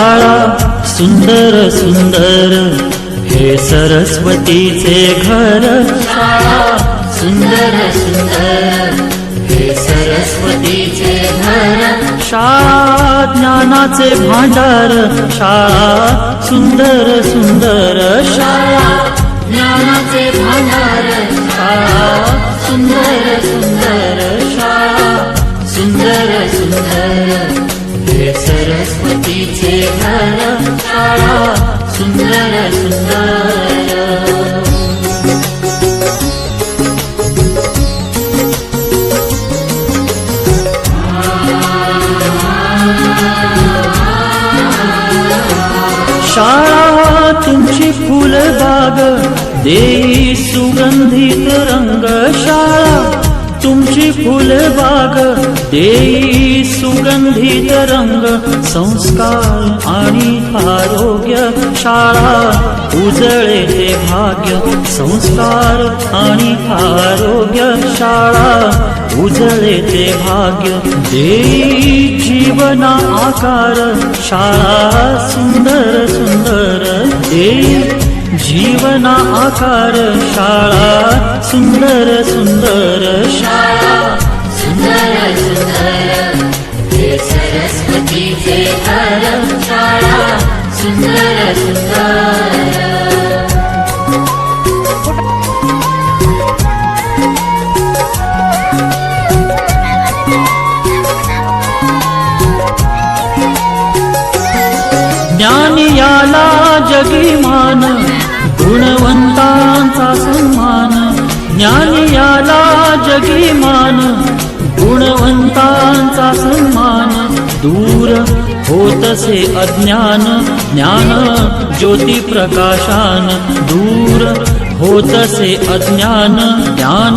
शाळा सुंदर सुंदर हे सरस्वतीचे घर. शाळा सुंदर सुंदर हे सरस्वतीचे घर. शाळा ज्ञानाचे भांडार. शाळा सुंदर सुंदर शाळा ज्ञानाचे भांडार. शाळा सुंदर सुंदर शाळा सुंदर सुंदर हे सरस्वतीचे घर. शाळा सुंदर सुंदर. शाळा तुमची फुलबाग देई सुगंधित रंग. शाळा तुमची फुलबाग देई सुगंधित रंग. संस्कार आणि आरोग्य शाळा उजळे ते भाग्य. संस्कार आणि आरोग्य शाळा उजळे ते भाग्य. देई जीवना आकार. शाळा सुंदर सुंदर देई जीवना आकार. शाळा सुंदर सुंदर शाळा सुंदर सुंदर हे सरस्वतीचे घर. शाळा सुंदर सुंदर. ज्ञान याला जगी मान. गुणवंतांचा सन्मान. ज्ञान याला जगी मान. गुणवंतांचा सन्मान. दूर होतसे अज्ञान. ज्ञान ज्योती प्रकाशान. दूर होतसे अज्ञान. ज्ञान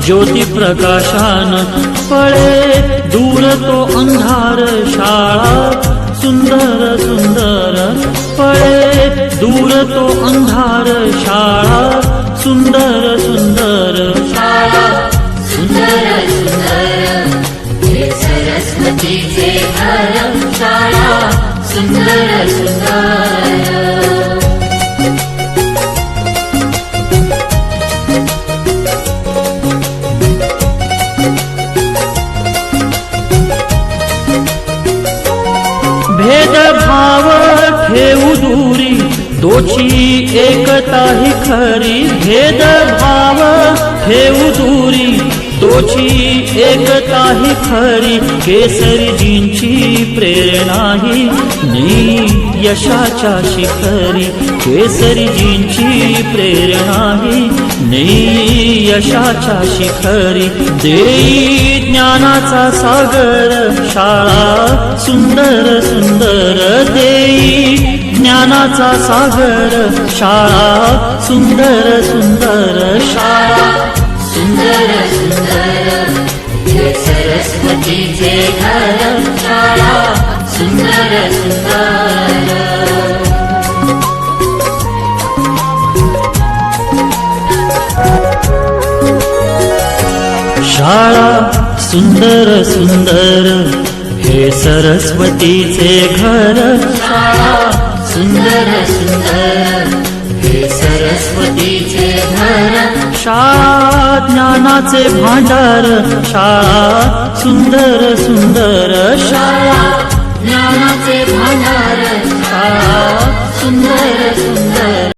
ज्योती प्रकाशान. पळे दूर तो अंधार. शाळा सुंदर सुंदर पळे दूर तो अंधार. शाळा सुंदर सुंदर शाळा सुंदर सुंदर हे सरस्वतीचे घर. शाळा सुंदर सुंदर. भेदभाव ठेवू दूरी. दोची एकता ही खरी. भेदभाव ठेवू दूरी. तोची एकता ही खरी. केसरीजींची प्रेरणा ही नेई यशाच्या शिखरी. केसरीजींची प्रेरणा ही नेई यशाच्या शिखरी. देई ज्ञानाचा सागर. शाळा सुंदर सुंदर देई ज्ञानाचा सागर. शाळा सुंदर सुंदर शाळा सुंदर सुंदर हे सरस्वतीचे घर. शाळा सुंदर सुंदर. शाळा सुंदर सुंदर हे सरस्वतीचे घर. शाळा सुंदर सुंदर हे सरस्वतीचे घर. शाळा ज्ञानाचे भांडार. शाळा सुंदर सुंदर शाळा